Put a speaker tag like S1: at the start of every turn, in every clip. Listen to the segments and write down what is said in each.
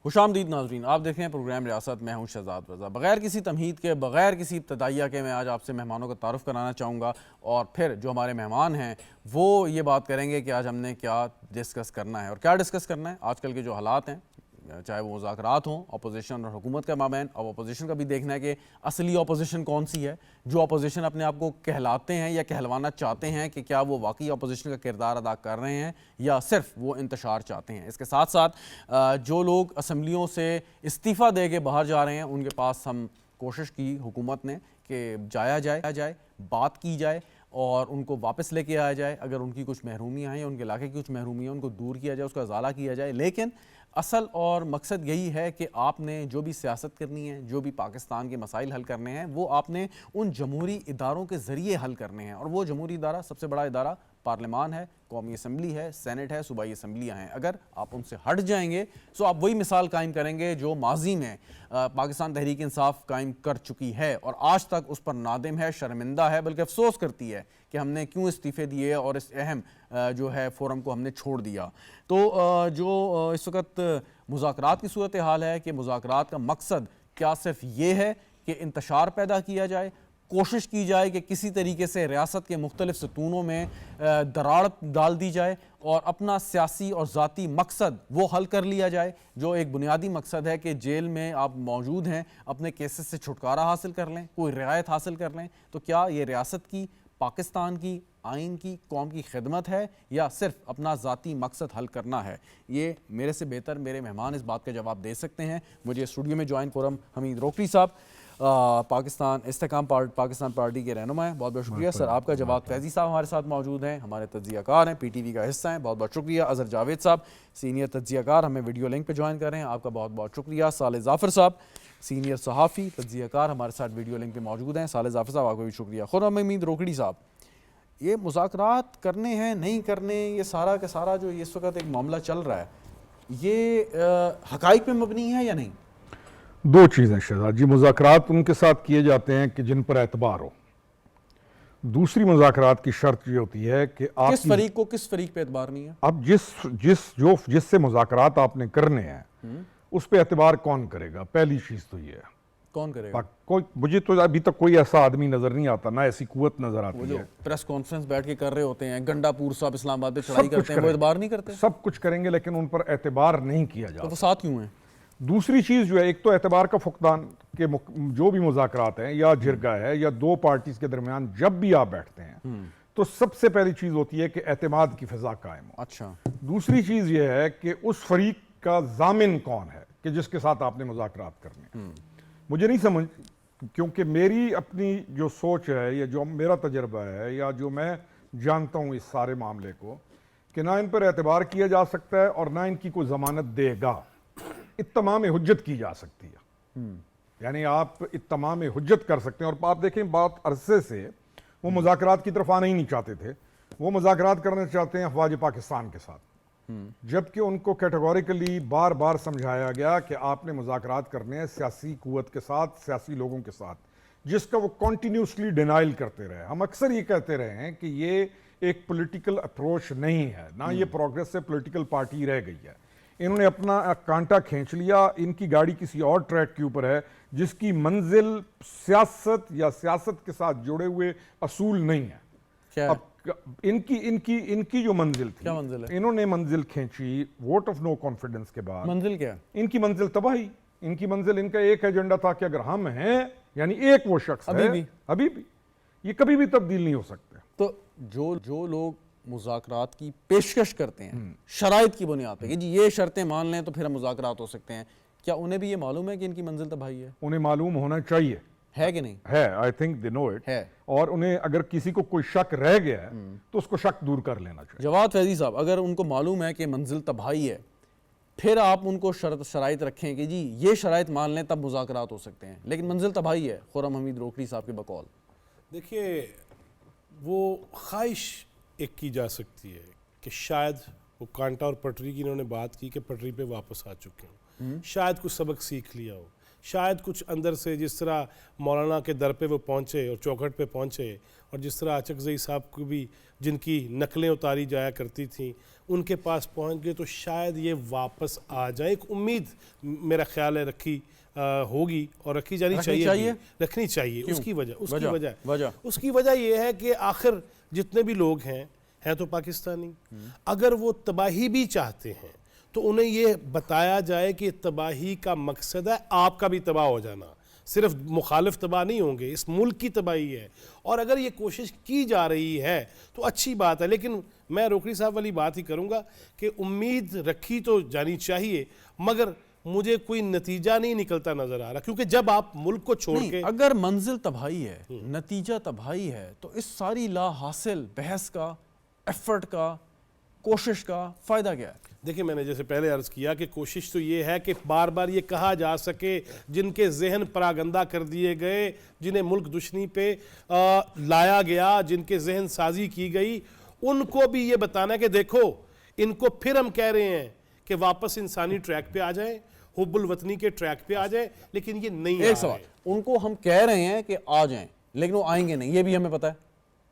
S1: خوشامدید ناظرین، آپ دیکھیں پروگرام ریاست، میں ہوں شہزاد رضا۔ بغیر کسی تمہید کے، بغیر کسی ابتدائیہ کے، میں آج آپ سے مہمانوں کا تعارف کرانا چاہوں گا، اور پھر جو ہمارے مہمان ہیں وہ یہ بات کریں گے کہ آج ہم نے کیا ڈسکس کرنا ہے۔ اور کیا ڈسکس کرنا ہے؟ آج کل کے جو حالات ہیں، چاہے وہ مذاکرات ہوں اپوزیشن اور حکومت کے مابین، اب اپوزیشن کا بھی دیکھنا ہے کہ اصلی اپوزیشن کون سی ہے، جو اپوزیشن اپنے آپ کو کہلاتے ہیں یا کہلوانا چاہتے ہیں، کہ کیا وہ واقعی اپوزیشن کا کردار ادا کر رہے ہیں یا صرف وہ انتشار چاہتے ہیں۔ اس کے ساتھ ساتھ جو لوگ اسمبلیوں سے استعفیٰ دے کے باہر جا رہے ہیں، ان کے پاس ہم کوشش کی حکومت نے کہ جایا جائے، بات کی جائے اور ان کو واپس لے کے آیا جائے۔ اگر ان کی کچھ محرومیاں ہیں، ان کے علاقے کی کچھ محرومیاں ہیں، ان کو دور کیا جائے، اس کا ازالہ کیا جائے۔ لیکن اصل اور مقصد یہی ہے کہ آپ نے جو بھی سیاست کرنی ہے، جو بھی پاکستان کے مسائل حل کرنے ہیں، وہ آپ نے ان جمہوری اداروں کے ذریعے حل کرنے ہیں، اور وہ جمہوری ادارہ، سب سے بڑا ادارہ پارلیمان ہے، قومی اسمبلی ہے، سینٹ ہے، صوبائی اسمبلیاں ہیں۔ اگر آپ ان سے ہٹ جائیں گے تو آپ وہی مثال قائم کریں گے جو ماضی میں پاکستان تحریک انصاف قائم کر چکی ہے، اور آج تک اس پر نادم ہے، شرمندہ ہے، بلکہ افسوس کرتی ہے کہ ہم نے کیوں استعفے دیے اور اس اہم جو ہے فورم کو ہم نے چھوڑ دیا۔ تو جو اس وقت مذاکرات کی صورتحال ہے کہ مذاکرات کا مقصد کیا صرف یہ ہے کہ انتشار پیدا کیا جائے، کوشش کی جائے کہ کسی طریقے سے ریاست کے مختلف ستونوں میں دراڑ ڈال دی جائے اور اپنا سیاسی اور ذاتی مقصد وہ حل کر لیا جائے، جو ایک بنیادی مقصد ہے کہ جیل میں آپ موجود ہیں، اپنے کیسز سے چھٹکارا حاصل کر لیں، کوئی رعایت حاصل کر لیں؟ تو کیا یہ ریاست کی، پاکستان کی، آئین کی، قوم کی خدمت ہے، یا صرف اپنا ذاتی مقصد حل کرنا ہے؟ یہ میرے سے بہتر میرے مہمان اس بات کا جواب دے سکتے ہیں۔ مجھے اسٹوڈیو میں جوائن خرم حمید روکڑی صاحب، پاکستان استحکام پاکستان پارٹی کے رہنما ہیں، بہت بہت شکریہ سر آپ کا۔ جواد فیضی صاحب ہمارے ساتھ موجود ہیں، ہمارے تجزیہ کار ہیں، پی ٹی وی کا حصہ ہیں، بہت بہت شکریہ۔ اظہر جاوید صاحب سینئر تجزیہ کار، ہمیں ویڈیو لنک پہ جوائن کر رہے ہیں، آپ کا بہت بہت شکریہ۔ صالح ظافر صاحب سینئر صحافی، تجزیہ کار، ہمارے ساتھ ویڈیو لنک پہ موجود ہیں، صالح ظافر صاحب آپ کا بھی شکریہ۔ خرم حمید روکڑی صاحب، یہ مذاکرات کرنے ہیں نہیں کرنے، یہ سارا کا سارا جو اس وقت ایک معاملہ چل رہا ہے، یہ حقائق پہ مبنی ہے یا نہیں؟
S2: دو چیزیں شہزاد جی، مذاکرات ان کے ساتھ کیے جاتے ہیں کہ جن پر اعتبار ہو۔ دوسری مذاکرات کی شرط یہ ہوتی ہے کہ آپ
S1: کس فریق کو کس فریق پہ اعتبار نہیں ہے؟
S2: اب جس سے مذاکرات آپ نے کرنے ہیں اس پہ اعتبار کون کرے گا؟ پہلی چیز تو یہ ہے،
S1: کون کرے گا؟
S2: مجھے تو ابھی تک کوئی ایسا آدمی نظر نہیں آتا، نہ ایسی قوت نظر
S1: وہ
S2: آتی
S1: جو
S2: ہے۔
S1: پریس کانفرنس بیٹھ کے کر رہے ہوتے ہیں، گنڈا پور صاحب اسلام آباد پہ چڑھائی کرتے ہیں، وہ اعتبار نہیں کرتے؟
S2: سب کچھ کریں گے لیکن ان پر اعتبار نہیں کیا
S1: تو
S2: جاتا۔
S1: وہ ساتھ کیوں ہیں؟
S2: دوسری چیز جو ہے، ایک تو اعتبار کا فقدان کہ جو بھی مذاکرات ہیں یا جرگہ ہے یا دو پارٹیز کے درمیان جب بھی آپ بیٹھتے ہیں تو سب سے پہلی چیز ہوتی ہے کہ اعتماد کی فضا قائم ہو۔
S1: اچھا،
S2: دوسری چیز یہ ہے کہ اس فریق کا ضامن کون ہے کہ جس کے ساتھ آپ نے مذاکرات کرنے ہیں۔ مجھے نہیں سمجھ، کیونکہ میری اپنی جو سوچ ہے یا جو میرا تجربہ ہے یا جو میں جانتا ہوں اس سارے معاملے کو، کہ نہ ان پر اعتبار کیا جا سکتا ہے اور نہ ان کی کوئی ضمانت دے گا۔ اتمام حجت کی جا سکتی ہے، یعنی آپ اتمام حجت کر سکتے ہیں۔ اور آپ دیکھیں بات عرصے سے وہ مذاکرات کی طرف آنا ہی نہیں چاہتے تھے، وہ مذاکرات کرنا چاہتے ہیں افواج پاکستان کے ساتھ، جبکہ ان کو کیٹیگوریکلی بار بار سمجھایا گیا کہ آپ نے مذاکرات کرنے ہیں سیاسی قوت کے ساتھ، سیاسی لوگوں کے ساتھ، جس کا وہ کنٹینیوسلی ڈینائل کرتے رہے۔ ہم اکثر یہ کہتے رہے ہیں کہ یہ ایک پولیٹیکل اپروچ نہیں ہے، نہ یہ پروگریس سے پولیٹیکل پارٹی رہ گئی ہے۔ انہوں نے اپنا کانٹا کھینچ لیا، ان کی گاڑی کسی اور ٹریک کے اوپر ہے جس کی منزل سیاست یا سیاست کے ساتھ جڑے ہوئے اصول نہیں ہے۔
S1: کیا
S2: اب ان کی جو منزل تھی،
S1: کیا منزل ہے؟
S2: انہوں نے منزل کھینچی ووٹ آف نو کانفیڈنس کے بعد۔
S1: منزل کیا؟
S2: ان کی منزل تباہی، ان کی منزل، ان کا ایک ایجنڈا تھا کہ اگر ہم ہیں، یعنی ایک وہ شخص ہے ابھی بھی، یہ کبھی بھی تبدیل نہیں ہو سکتے۔
S1: تو جو لوگ مذاکرات کی پیشکش کرتے ہیں شرائط کی بنیاد پہ کہ جی یہ شرطیں مان لیں تو پھر ہم مذاکرات ہو سکتے ہیں، کیا انہیں بھی یہ معلوم ہے کہ ان کی منزل تباہی ہے؟
S2: انہیں معلوم ہونا چاہیے،
S1: ہے کہ نہیں
S2: ہے، I think they know it,
S1: ہے۔
S2: اور انہیں اگر کسی کو کوئی شک رہ گیا ہے تو اس کو شک دور کر لینا چاہیے۔
S1: جواد فیضی صاحب، اگر ان کو معلوم ہے کہ منزل تباہی ہے، پھر آپ ان کو شرائط رکھیں کہ جی یہ شرائط مان لیں تب مذاکرات ہو سکتے ہیں، لیکن منزل تباہی ہے خرم حمید روکڑی صاحب کے بقول۔
S3: دیکھیے، وہ خواہش ایک کی جا سکتی ہے کہ شاید وہ کانٹا اور پٹری کی انہوں نے بات کی کہ پٹری پہ واپس آ چکے ہوں، شاید کچھ سبق سیکھ لیا ہو، شاید کچھ اندر سے جس طرح مولانا کے در پہ وہ پہنچے اور چوکھٹ پہ پہنچے، اور جس طرح اچکزئی صاحب کو بھی جن کی نقلیں اتاری جایا کرتی تھیں ان کے پاس پہنچ گئے، تو شاید یہ واپس آ جائیں. ایک امید میرا خیال ہے رکھی ہوگی اور رکھی جانی چاہیے، رکھنی چاہیے. اس کی وجہ یہ ہے کہ آخر جتنے بھی لوگ ہیں تو پاکستانی، اگر وہ تباہی بھی چاہتے ہیں تو انہیں یہ بتایا جائے کہ تباہی کا مقصد ہے آپ کا بھی تباہ ہو جانا، صرف مخالف تباہ نہیں ہوں گے، اس ملک کی تباہی ہے. اور اگر یہ کوشش کی جا رہی ہے تو اچھی بات ہے، لیکن میں روکڑی صاحب والی بات ہی کروں گا کہ امید رکھی تو جانی چاہیے، مگر مجھے کوئی نتیجہ نہیں نکلتا نظر آ رہا، کیونکہ جب آپ ملک کو چھوڑ کے
S1: اگر منزل تباہی ہے، نتیجہ تباہی ہے، تو اس ساری لا حاصل بحث کا، ایفرٹ کا، کوشش کا فائدہ کیا ہے؟
S3: دیکھیں میں نے جیسے پہلے عرض کیا کہ کوشش تو یہ ہے کہ بار بار یہ کہا جا سکے جن کے ذہن پراگندہ کر دیے گئے، جنہیں ملک دشمنی پہ لایا گیا، جن کے ذہن سازی کی گئی، ان کو بھی یہ بتانا ہے کہ دیکھو ان کو پھر ہم کہہ رہے ہیں کہ واپس انسانی ٹریک پہ آ جائیں، حب الوطنی کے ٹریک پہ آ جائیں، لیکن یہ نہیں
S1: ایک سوال، ان کو ہم کہہ رہے ہیں کہ آ جائیں لیکن وہ آئیں گے نہیں، یہ بھی ہمیں پتہ ہے،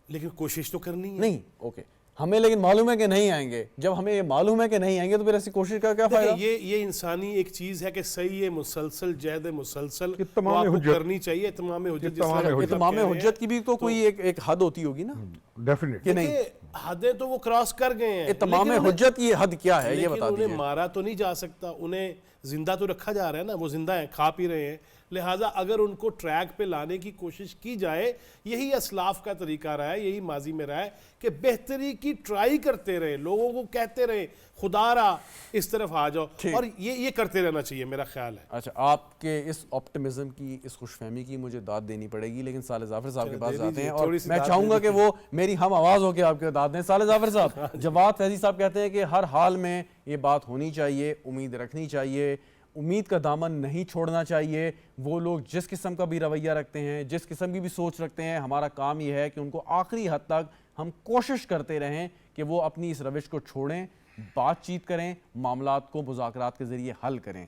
S3: لیکن کوشش تو کرنی ہے.
S1: نہیں اوکے، ہمیں لیکن معلوم ہے کہ نہیں آئیں گے. جب ہمیں یہ معلوم ہے کہ نہیں آئیں گے تو پھر ایسی کوشش کا کیا فائدہ؟
S3: یہ انسانی ایک چیز ہے کہ صحیح ہے، مسلسل جہد مسلسل
S2: اتمام حجت
S3: کرنی چاہیے. اتمام حجت،
S1: اتمام حجت کی بھی تو کوئی ایک حد ہوتی ہوگی نا،
S2: ڈیفینیٹلی.
S3: کہ حدیں تو وہ کراس کر گئے ہیں.
S1: اتمام حجت کی حد کیا ہے یہ بتا دیجیے.
S3: انہیں مارا تو نہیں جا سکتا، انہیں زندہ تو رکھا جا رہا ہے نا، وہ زندہ ہیں، کھا پی رہے ہیں. لہٰذا اگر ان کو ٹریک پہ لانے کی کوشش کی جائے، یہی اسلاف کا طریقہ رہا ہے، یہی ماضی میں رہا ہے کہ بہتری کی ٹرائی کرتے رہے، لوگوں کو کہتے رہے خدا را اس طرف آ جاؤ، اور یہ کرتے رہنا چاہیے میرا خیال ہے.
S1: اچھا، آپ کے اس آپٹیمزم کی، اس خوش فہمی کی مجھے داد دینی پڑے گی، لیکن صالح ظافر صاحب کے پاس جاتے ہیں اور میں چاہوں گا کہ وہ میری ہم آواز ہو کے آپ کے داد دیں. صالح ظافر صاحب، جواد فیضی صاحب کہتے ہیں کہ ہر حال میں یہ بات ہونی چاہیے، امید رکھنی چاہیے، امید کا دامن نہیں چھوڑنا چاہیے. وہ لوگ جس قسم کا بھی رویہ رکھتے ہیں، جس قسم کی بھی سوچ رکھتے ہیں، ہمارا کام یہ ہے کہ ان کو آخری حد تک ہم کوشش کرتے رہیں کہ وہ اپنی اس روش کو چھوڑیں، بات چیت کریں، معاملات کو مذاکرات کے ذریعے حل کریں.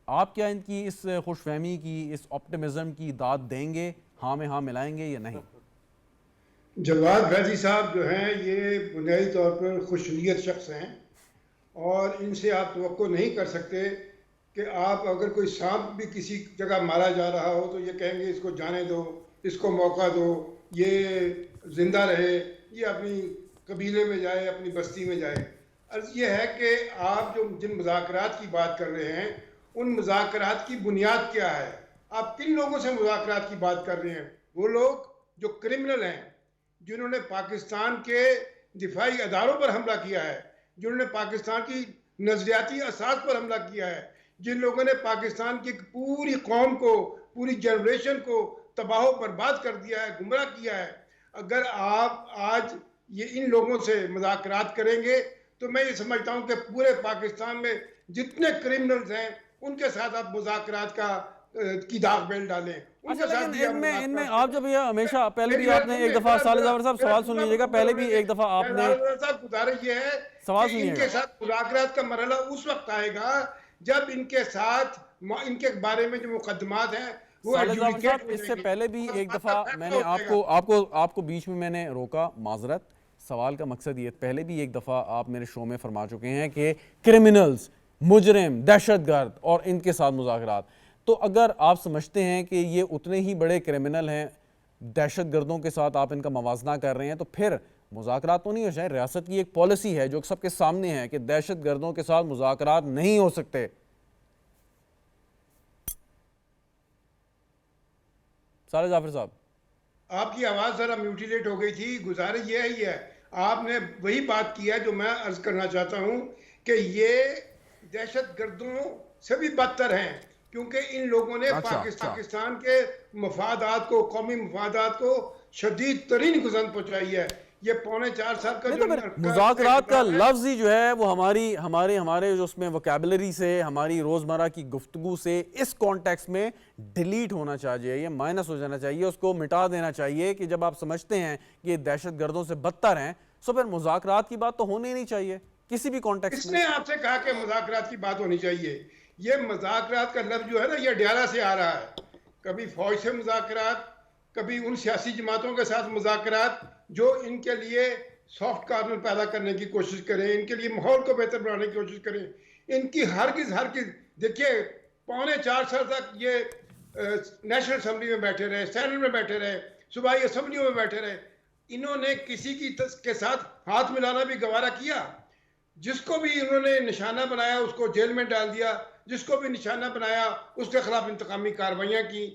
S1: آپ کیا ان کی اس خوش فہمی کی، اس آپٹیمزم کی داد دیں گے، ہاں میں ہاں ملائیں گے یا نہیں؟
S4: جواد فیضی صاحب جو ہیں یہ بنیادی طور پر خوش نیت شخص ہیں، اور ان سے آپ توقع نہیں کر سکتے کہ آپ اگر کوئی سانپ بھی کسی جگہ مارا جا رہا ہو تو یہ کہیں گے اس کو جانے دو، اس کو موقع دو، یہ زندہ رہے، یہ اپنی قبیلے میں جائے، اپنی بستی میں جائے. عرض یہ ہے کہ آپ جو جن مذاکرات کی بات کر رہے ہیں ان مذاکرات کی بنیاد کیا ہے؟ آپ کن لوگوں سے مذاکرات کی بات کر رہے ہیں؟ وہ لوگ جو کرمنل ہیں، جنہوں نے پاکستان کے دفاعی اداروں پر حملہ کیا ہے، جنہوں نے پاکستان کی نظریاتی اساس پر حملہ کیا ہے، جن لوگوں نے پاکستان کی پوری قوم کو، پوری جنریشن کو تباہ و برباد کر دیا ہے، گمراہ کیا ہے. اگر آپ آج یہ ان لوگوں سے مذاکرات کریں گے تو میں یہ سمجھتا ہوں کہ پورے پاکستان میں جتنے کرمنلز ہیں ان کے ساتھ آپ مذاکرات کی داغ بیل ڈالیں.
S1: ان میں آپ جب یہ ہمیشہ پہلے بھی آپ نے ایک دفعہ صالح ظافر صاحب سوال سن لیجیے گا، پہلے بھی ایک دفعہ آپ نے
S4: گزارش یہ ہے
S1: سوال
S4: کہ ان کے ساتھ مذاکرات کا مرحلہ اس وقت آئے گا جب ان کے ساتھ ان کے بارے میں جو مقدمات ہیں وہ
S1: اس سے پہلے بھی ایک دفعہ میں نے آپ کو بیچ میں میں نے روکا، معذرت. سوال کا مقصد یہ، پہلے بھی ایک دفعہ آپ میرے شو میں فرما چکے ہیں کہ کرمنلز، مجرم، دہشت گرد اور ان کے ساتھ مذاکرات. تو اگر آپ سمجھتے ہیں کہ یہ اتنے ہی بڑے کرمنل ہیں، دہشت گردوں کے ساتھ آپ ان کا موازنہ کر رہے ہیں، تو پھر مذاکرات تو نہیں ہو جائیں. ریاست کی ایک پالیسی ہے جو سب کے سامنے ہے کہ دہشت گردوں کے ساتھ مذاکرات نہیں ہو سکتے. صالح ظافر صاحب،
S4: آپ کی آواز ذرا میوٹیلیٹ ہو گئی تھی. گزارش یہ ہے آپ نے وہی بات کی ہے جو میں عرض کرنا چاہتا ہوں کہ یہ دہشت گردوں سے بھی بدتر ہیں، کیونکہ ان لوگوں نے پاکستان کے مفادات کو، قومی مفادات کو شدید ترین گزن پہنچائی ہے. یہ 4.25 سال کا جو
S1: مذاکرات کا لفظ ہی جو ہے وہ ہمارے جو اس میں وکیبلری سے، ہماری روزمرہ کی گفتگو سے اس کانٹیکس میں ڈیلیٹ ہونا چاہیے، یہ مائنس ہو جانا چاہیے، اس کو مٹا دینا چاہیے کہ جب آپ سمجھتے ہیں کہ یہ دہشت گردوں سے بدتر ہیں تو پھر مذاکرات کی بات تو ہونی نہیں چاہیے کسی بھی کانٹیکس میں.
S4: کس نے آپ سے کہا کہ مذاکرات کی بات ہونی چاہیے؟ یہ مذاکرات کا لفظ جو ہے نا یہ ڈیالہ سے آ رہا ہے. کبھی فوج سے مذاکرات, کبھی ان سیاسی جماعتوں کے ساتھ مذاکرات جو ان کے لیے سافٹ کارنر پیدا کرنے کی کوشش کریں, ان کے لیے ماحول کو بہتر بنانے کی کوشش کریں. ان کی ہرگز دیکھیے 3.25 سال تک یہ نیشنل اسمبلی میں بیٹھے رہے, سینٹ میں بیٹھے رہے, صوبائی اسمبلیوں میں بیٹھے رہے. انہوں نے کسی کے ساتھ ہاتھ ملانا بھی گوارا کیا. جس کو بھی انہوں نے نشانہ بنایا اس کو جیل میں ڈال دیا, جس کو بھی نشانہ بنایا اس کے خلاف انتقامی کارروائیاں کی.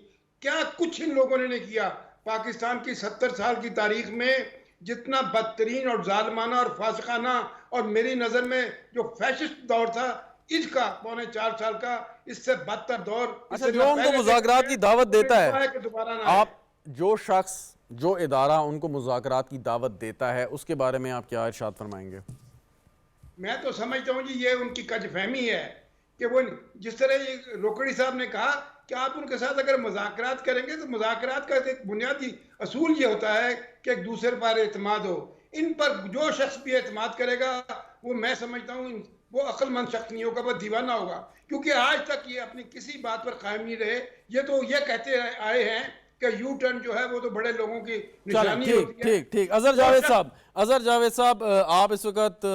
S4: کیا کچھ ان لوگوں نے نہیں کیا. پاکستان کی 70 سال کی تاریخ میں جتنا بدترین اور ظالمانہ اور فاسقانہ اور میری نظر میں جو فیشسٹ دور تھا اس کا 3.25 سال کا, اس سے بدتر دور.
S1: اچھا, جو ان کو مذاکرات کی دعوت دیتا ہے, آپ جو شخص جو ادارہ ان کو مذاکرات کی دعوت دیتا ہے اس کے بارے میں آپ کیا ارشاد فرمائیں گے؟
S4: میں تو سمجھتا ہوں جی یہ ان کی کج فہمی ہے کہ وہ جس طرح روکڑی صاحب نے کہا کہ آپ ان کے ساتھ اگر مذاکرات کریں گے تو مذاکرات کا ایک بنیادی اصول یہ ہوتا ہے کہ ایک دوسرے پر اعتماد ہو. ان پر جو شخص بھی اعتماد کرے گا وہ میں سمجھتا ہوں وہ عقل مند شخص نہیں ہوگا, وہ دیوانہ ہوگا. کیونکہ آج تک یہ اپنی کسی بات پر قائم نہیں رہے. یہ تو یہ کہتے آئے ہیں کہ یو ٹرن جو ہے وہ تو بڑے لوگوں کی نشانی ہوتی ہے.
S1: ٹھیک. اظہر جاوید صاحب, آپ اس وقت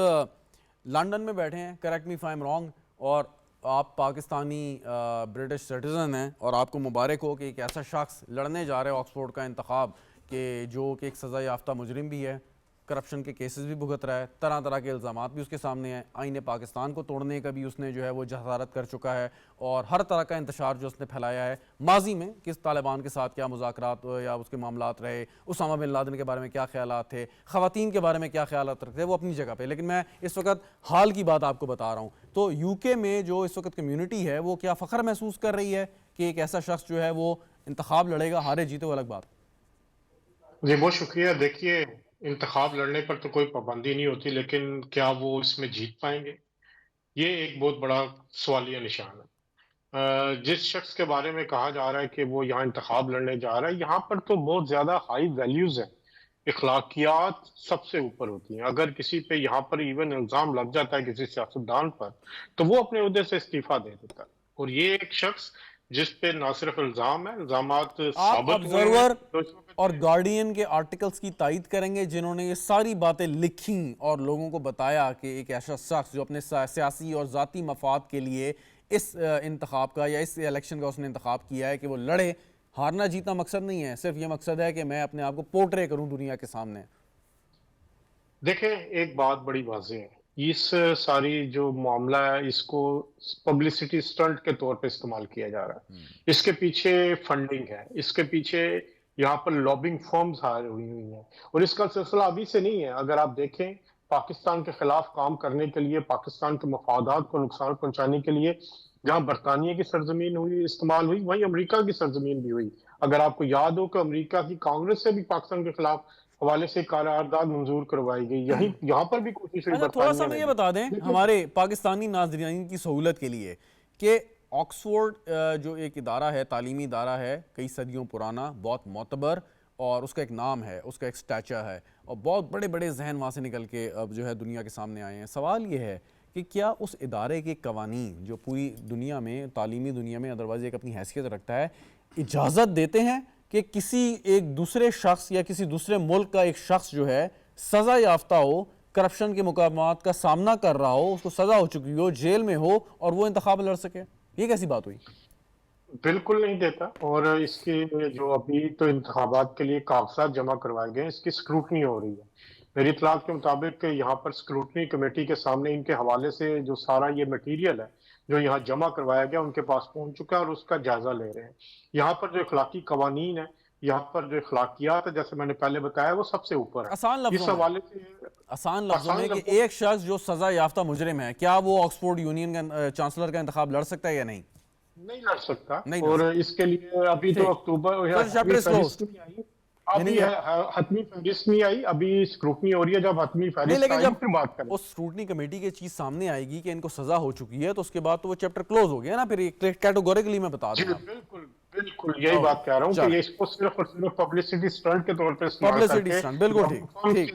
S1: لنڈن میں بیٹھے ہیں, correct me if I am wrong, اور آپ پاکستانی برٹش سٹیزن ہیں, اور آپ کو مبارک ہو کہ ایک ایسا شخص لڑنے جا رہے آکسفورڈ کا انتخاب کہ جو کہ ایک سزا یافتہ مجرم بھی ہے, کرپشن کے کیسز بھی بھگت رہا ہے, طرح طرح کے الزامات بھی اس کے سامنے ہیں, آئین پاکستان کو توڑنے کا بھی اس نے جو ہے وہ جسارت کر چکا ہے, اور ہر طرح کا انتشار جو اس نے پھیلایا ہے. ماضی میں کس طالبان کے ساتھ کیا مذاکرات یا اس کے معاملات رہے, اسامہ بن لادن کے بارے میں کیا خیالات تھے, خواتین کے بارے میں کیا خیالات رکھتے ہیں, وہ اپنی جگہ پہ. لیکن میں اس وقت حال کی بات آپ کو بتا رہا ہوں. تو یو کے میں جو اس وقت کمیونٹی ہے وہ کیا فخر محسوس کر رہی ہے کہ ایک ایسا شخص جو ہے وہ انتخاب لڑے گا؟ ہارے جیتے وہ الگ بات.
S5: جی بہت شکریہ. دیکھیے, انتخاب لڑنے پر تو کوئی پابندی نہیں ہوتی, لیکن کیا وہ اس میں جیت پائیں گے, یہ ایک بہت بڑا سوالیہ نشان ہے. جس شخص کے بارے میں کہا جا رہا ہے کہ وہ یہاں انتخاب لڑنے جا رہا ہے, یہاں پر تو بہت زیادہ ہائی ویلیوز ہیں, اخلاقیات سب سے اوپر ہوتی ہیں. اگر کسی پہ یہاں پر ایون الزام لگ جاتا ہے کسی سیاستدان پر, تو وہ اپنے عہدے سے استعفیٰ دے دیتا ہے. اور یہ ایک شخص جس پہ نہ صرف الزام ہے, الزامات ثابت ہوئے ہیں,
S1: اور گارڈین کے آرٹیکلز کی تائید کریں گے جنہوں نے یہ ساری باتیں لکھیں اور لوگوں کو بتایا کہ ایک ایسا شخص جو اپنے سیاسی اور ذاتی مفاد کے لیے اس انتخاب کا یا اس الیکشن کا اس نے انتخاب کیا ہے کہ وہ لڑے. ہارنا جیتنا مقصد نہیں ہے, صرف یہ مقصد ہے کہ میں اپنے آپ کو پورٹرے کروں دنیا کے سامنے.
S5: دیکھیں, ایک بات بڑی واضح ہے, اس ساری جو معاملہ ہے اس کو پبلسٹی سٹنٹ کے طور پہ استعمال کیا جا رہا ہے. اس کے پیچھے فنڈنگ ہے, اس کے پیچھے یہاں پر لابنگ فارمز ہوئی ہیں, اور اس کا سلسلہ ابھی سے نہیں ہے. اگر آپ دیکھیں, پاکستان کے خلاف کام کرنے کے لیے, پاکستان کے مفادات کو نقصان پہنچانے کے لیے جہاں برطانیہ کی سرزمین ہوئی استعمال ہوئی, وہیں امریکہ کی سرزمین بھی ہوئی. اگر آپ کو یاد ہو کہ امریکہ کی کانگریس سے بھی پاکستان کے خلاف حوالے سے قرارداد منظور کروائی گئی, یہاں پر بھی کوشش ہوئی.
S1: تھوڑا سا میں یہ بتا دیں ہمارے پاکستانی ناظرین کی سہولت کے لیے کہ آکسفورڈ جو ایک ادارہ ہے, تعلیمی ادارہ ہے, کئی صدیوں پرانا, بہت معتبر, اور اس کا ایک نام ہے, اس کا ایک سٹیچر ہے, اور بہت بڑے بڑے ذہن وہاں سے نکل کے اب جو ہے دنیا کے سامنے آئے ہیں. سوال یہ ہے کہ کیا اس ادارے کے قوانین جو پوری دنیا میں, تعلیمی دنیا میں ادروائز ایک اپنی حیثیت رکھتا ہے, اجازت دیتے ہیں کہ کسی ایک دوسرے شخص یا کسی دوسرے ملک کا ایک شخص جو ہے سزا یافتہ ہو, کرپشن کے مقدمات کا سامنا کر رہا ہو, اس کو سزا ہو چکی ہو, جیل میں ہو, اور وہ انتخاب لڑ سکے؟ یہ کیسی بات ہوئی؟
S5: بالکل نہیں دیتا. اور اس کی جو ابھی تو انتخابات کے لیے کاغذات جمع کروائے گئے, اس کی سکروٹنی ہو رہی ہے. میری اطلاعات کے مطابق یہاں پر سکروٹنی کمیٹی کے سامنے ان کے حوالے سے جو سارا یہ مٹیریل ہے جو یہاں جمع کروایا گیا ان کے پاس پہنچ چکا ہے, اور اس کا جائزہ لے رہے ہیں. یہاں پر جو اخلاقی قوانین ہیں, یہاں پر جو اخلاقیات ہے, جیسے میں نے پہلے بتایا, وہ سب سے اوپر ہے.
S1: آسان لفظوں میں کہ ایک شخص جو سزا یافتہ مجرم ہے, کیا وہ آکسفورڈ یونین کا چانسلر کا انتخاب لڑ سکتا ہے یا نہیں؟
S5: نہیں لڑ سکتا. اور اس کے لیے ابھی تو اکتوبر ابھی حتمی فہرست نہیں آئی, ابھی سکروٹنی ہو رہی ہے. جب حتمی فہرست آئی پھر بات کریں.
S1: اس سکروٹنی کمیٹی کی چیز سامنے آئے گی کہ ان کو سزا ہو چکی ہے, تو اس کے بعد تو وہ چیپٹر کلوز ہو گیا نا, پھر کیٹیگوریکلی میں بتا دوں.
S5: بالکل بالکل یہی بات کہہ رہا ہوں کہ اس کو صرف اور صرف پبلسٹی سٹنٹ کے طور پہ استعمال کر کے, بالکل ٹھیک,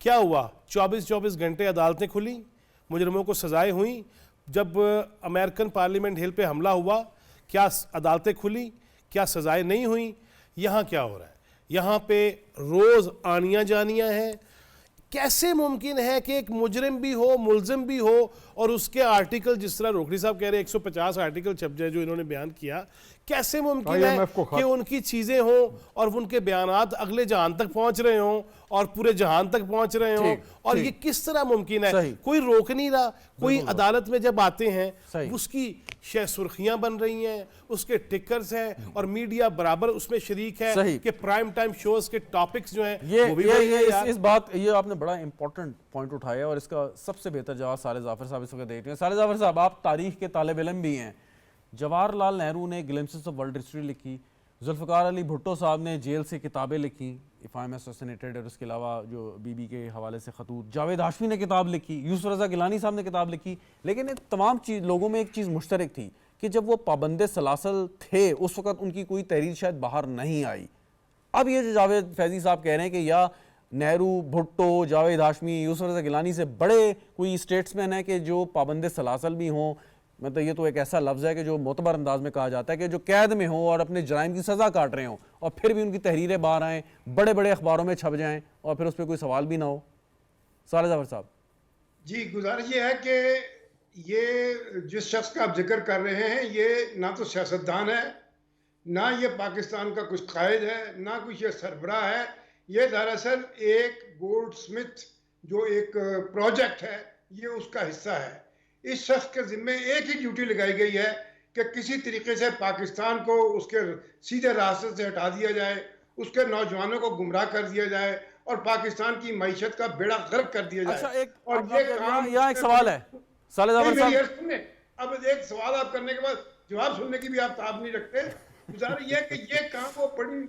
S3: کیا ہوا؟ 24 گھنٹے عدالتیں کھلی، مجرموں کو سزائیں ہوئیں. جب امریکن پارلیمنٹ ہل پہ حملہ ہوا کیا عدالتیں کھلی؟ کیا سزائیں نہیں ہوئیں؟ یہاں کیا ہو رہا ہے؟ یہاں پہ روز آنیاں جانیاں ہیں. کیسے ممکن ہے کہ ایک مجرم بھی ہو، ملزم بھی ہو، اور اس کے آرٹیکل جس طرح روکڑی صاحب کہہ رہے 150 آرٹیکل چھپ جائے جو انہوں نے بیان کیا، کیسے ممکن ہے کہ ان کی چیزیں ہوں اور ان کے بیانات اگلے جہان تک پہنچ رہے ہوں اور پورے جہان تک پہنچ رہے ہوں؟ اور یہ کس طرح ممکن ہے؟ کوئی روک نہیں رہا. کوئی عدالت میں جب آتے ہیں اس کی سرخیاں بن رہی ہیں، اس کے ٹکرز ہیں، اور میڈیا برابر اس میں شریک ہے کہ پرائم ٹائم شوز کے ٹاپکس جو ہیں وہ بھی
S1: اس بات یہ آپ نے بڑا امپورٹنٹ پوائنٹ اٹھایا، اور اس کا سب سے بہتر جواب صالح ظافر صاحب اس وقت دیکھ رہے ہیں. صالح ظافر صاحب، آپ تاریخ کے طالب علم بھی ہیں. جواہر لال نہرو نے گلمپسز آف ورلڈ ہسٹری لکھی، ذوالفقار علی بھٹو صاحب نے جیل سے کتابیں لکھی اف آئی ایم اسوسینیٹڈ، اور اس کے علاوہ جو بی بی کے حوالے سے خطوط، جاوید ہاشمی نے کتاب لکھی، یوسف رضا گیلانی صاحب نے کتاب لکھی. لیکن تمام لوگوں میں ایک چیز مشترک تھی کہ جب وہ پابند سلاسل تھے اس وقت ان کی کوئی تحریر شاید باہر نہیں آئی. اب یہ جو جاوید فیضی صاحب کہہ رہے ہیں کہ یا نہرو، بھٹو، جاوید ہاشمی، یوسف رضا گیلانی سے بڑے کوئی اسٹیٹس مین ہیں کہ جو پابند سلاسل بھی ہوں، مطلب یہ تو ایک ایسا لفظ ہے کہ جو معتبر انداز میں کہا جاتا ہے کہ جو قید میں ہوں اور اپنے جرائم کی سزا کاٹ رہے ہوں، اور پھر بھی ان کی تحریریں باہر آئیں، بڑے بڑے اخباروں میں چھپ جائیں، اور پھر اس پہ کوئی سوال بھی نہ ہو. صالح ظافر صاحب
S4: جی، گزارش یہ ہے کہ یہ جس شخص کا آپ ذکر کر رہے ہیں یہ نہ تو سیاستدان ہے، نہ یہ پاکستان کا کچھ قائد ہے، نہ کچھ یہ سربراہ ہے. یہ دراصل ایک گولڈ سمتھ جو ایک پروجیکٹ ہے، یہ اس کا حصہ ہے. اس شخص کے ذمے ایک ہی ڈیوٹی لگائی گئی ہے کہ کسی طریقے سے پاکستان کو اس کے سیدھے راستے سے ہٹا دیا جائے، اس کے نوجوانوں کو گمراہ کر دیا جائے، اور پاکستان کی معیشت کا بیڑا غرق کر دیا جائے.
S1: اچھا،
S4: اور یہ کام
S1: یہاں ایک سوال ہے صالح ظافر صاحب.
S4: اب ایک سوال آپ کرنے کے بعد جواب سننے کی بھی آپ تاب نہیں رکھتے. گزارش یہ کہ یہ کام وہ بڑی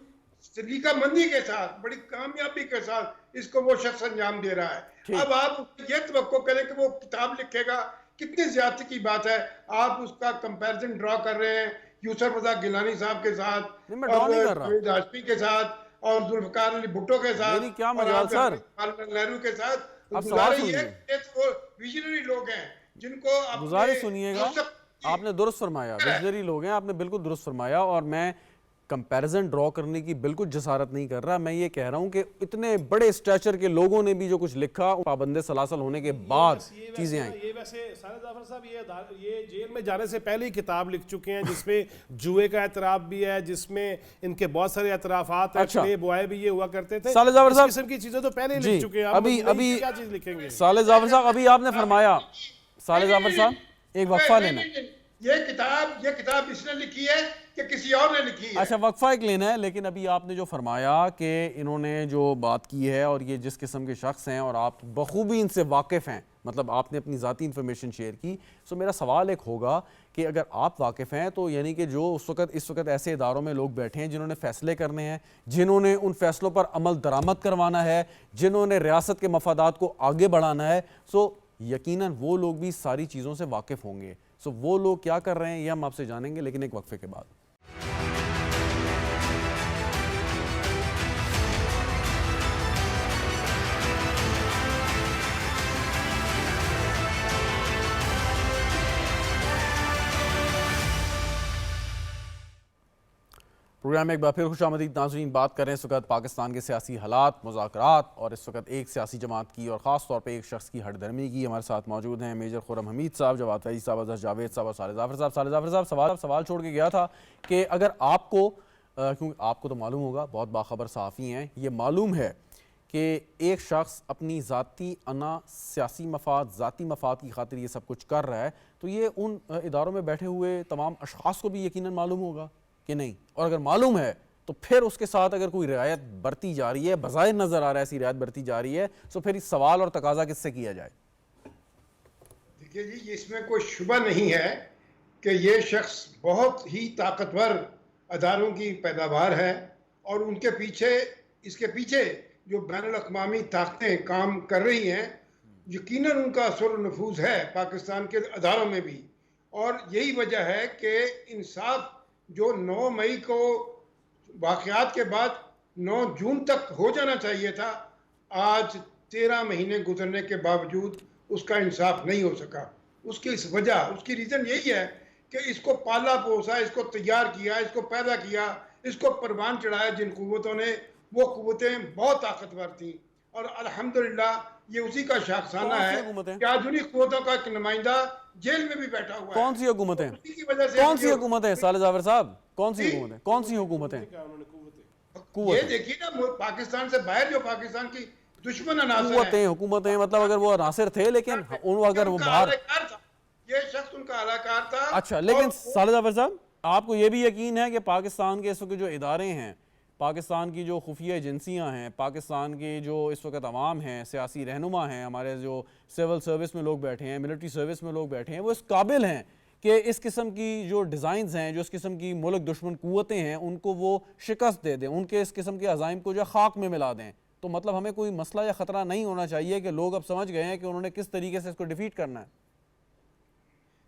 S4: سلیقہ مندی کے ساتھ، بڑی کامیابی کے ساتھ اس کو وہ شخص انجام دے رہا ہے. اب آپ یہ توقع کریں کہ وہ کتاب لکھے گا، کتنی زیادتی کی بات ہے. آپ اس کا کمپیریزن ڈرا کر رہے ہیں یوسف رضا گیلانی صاحب کے ساتھ، اور جاوید ہاشمی کے ساتھ، اور ذوالفقار علی بھٹو کے ساتھ، اور نہرو کے ساتھ. ویژنری لوگ ہیں جن کو
S1: گزارش سنیے گا. آپ نے درست فرمایا، ویژنری لوگ ہیں، آپ نے بالکل درست فرمایا، اور میں کمپیریزن ڈرا کرنے کی بالکل جسارت نہیں کر رہا. میں یہ کہہ رہا ہوں کہ اتنے بڑے اسٹیچر کے لوگوں نے بھی جو کچھ لکھا پابند سلاسل ہونے کے بعد چیزیں آئیں.
S3: یہ ویسے صالح ظافر صاحب یہ جیل میں جانے سے پہلے ہی کتاب لکھ چکے ہیں جس میں جوئے کا اعتراف بھی ہے، جس میں ان کے بہت سارے اعترافات ہیں. پلے بوائے بھی یہ ہوا کرتے تھے.
S1: صالح ظافر صاحب
S3: اس قسم کی چیزیں تو پہلے ہی لکھ چکے ہیں.
S1: ابھی
S3: کیا چیز لکھیں گے؟
S1: صالح ظافر صاحب ابھی آپ نے فرمایا، صالح ظافر صاحب ایک وقفہ لینا.
S4: یہ کتاب اس نے لکھی ہے کہ کسی اور نے لکھی ہے؟
S1: اچھا، وقفہ ایک لینا ہے. لیکن ابھی آپ نے جو فرمایا کہ انہوں نے جو بات کی ہے اور یہ جس قسم کے شخص ہیں اور آپ بخوبی ان سے واقف ہیں، مطلب آپ نے اپنی ذاتی انفارمیشن شیئر کی، سو میرا سوال ایک ہوگا کہ اگر آپ واقف ہیں تو یعنی کہ جو اس وقت ایسے اداروں میں لوگ بیٹھے ہیں جنہوں نے فیصلے کرنے ہیں، جنہوں نے ان فیصلوں پر عمل درآمد کروانا ہے، جنہوں نے ریاست کے مفادات کو آگے بڑھانا ہے، سو یقیناً وہ لوگ بھی ساری چیزوں سے واقف ہوں گے. سو وہ لوگ کیا کر رہے ہیں یہ ہم آپ سے جانیں گے، لیکن ایک وقفے کے بعد. پروگرام میں ایک بار پھر خوش آمدید ناظرین. بات کریں اس وقت پاکستان کے سیاسی حالات، مذاکرات، اور اس وقت ایک سیاسی جماعت کی اور خاص طور پہ ایک شخص کی ہٹ درمی کی. ہمارے ساتھ موجود ہیں میجر خرم حمید صاحب، جواد فیضی صاحب، اظہر جاوید صاحب اور صالح ظافر صاحب. صالح ظافر صاحب سوال چھوڑ کے گیا تھا کہ اگر آپ کو، کیونکہ آپ کو تو معلوم ہوگا، بہت باخبر صحافی ہیں، یہ معلوم ہے کہ ایک شخص اپنی ذاتی سیاسی مفاد، ذاتی مفاد کی خاطر یہ سب کچھ کر رہا ہے، تو یہ ان اداروں میں بیٹھے ہوئے تمام اشخاص کو بھی یقیناً معلوم ہوگا کہ نہیں؟ اور اگر معلوم ہے تو پھر اس کے ساتھ اگر کوئی رعایت برتی جا رہی ہے، بظاہر نظر آ رہا ہے ایسی رعایت برتی جا رہی ہے، تو پھر اس سوال اور تقاضا کس سے کیا جائے؟
S4: دیکھیے جی، اس میں کوئی شبہ نہیں ہے کہ یہ شخص بہت ہی طاقتور اداروں کی پیداوار ہے، اور ان کے پیچھے، اس کے پیچھے جو بین الاقوامی طاقتیں کام کر رہی ہیں، یقیناً ان کا اثر و نفوذ ہے پاکستان کے اداروں میں بھی. اور یہی وجہ ہے کہ انصاف جو 9 مئی کو واقعات کے بعد 9 جون تک ہو جانا چاہیے تھا، آج 13 مہینے گزرنے کے باوجود اس کا انصاف نہیں ہو سکا. اس کی اس وجہ، اس کی ریزن یہی ہے کہ اس کو پالا پوسا، اس کو تیار کیا، اس کو پیدا کیا، اس کو پروان چڑھایا جن قوتوں نے. وہ قوتیں بہت طاقتور تھیں اور الحمدللہ یہ اسی کا شاخسانہ
S1: کون سی
S4: ہے
S1: حکومتیں؟
S4: کہ آج انہی قوتوں کا ایک نمائندہ جیل میں بھی بیٹھا ہوا ہے.
S1: کون سی حکومتیں؟
S4: اسی کی وجہ سے
S1: کون سی حکومتیں صالح جعفر صاحب؟ کون سی حکومتیں؟ کون سی حکومتیں؟
S4: یہ دیکھیے نا، پاکستان سے باہر جو پاکستان کی دشمن عناصر ہیں،
S1: قوتیں، حکومتیں، مطلب اگر وہ عناصر تھے لیکن اگر وہ باہر.
S4: یہ شخص ان کا اہلکار تھا.
S1: اچھا، لیکن صالح جعفر صاحب آپ کو یہ بھی یقین ہے کہ پاکستان کے اس وقت جو ادارے ہیں، پاکستان کی جو خفیہ ایجنسیاں ہیں، پاکستان کی جو اس وقت عوام ہیں، سیاسی رہنما ہیں، ہمارے جو سول سروس میں لوگ بیٹھے ہیں، ملٹری سروس میں لوگ بیٹھے ہیں، وہ اس قابل ہیں کہ اس قسم کی جو ڈیزائنز ہیں، جو اس قسم کی ملک دشمن قوتیں ہیں، ان کو وہ شکست دے دیں، ان کے اس قسم کے عزائم کو جو خاک میں ملا دیں؟ تو مطلب ہمیں کوئی مسئلہ یا خطرہ نہیں ہونا چاہیے کہ لوگ اب سمجھ گئے ہیں کہ انہوں نے کس طریقے سے اس کو ڈیفیٹ کرنا ہے؟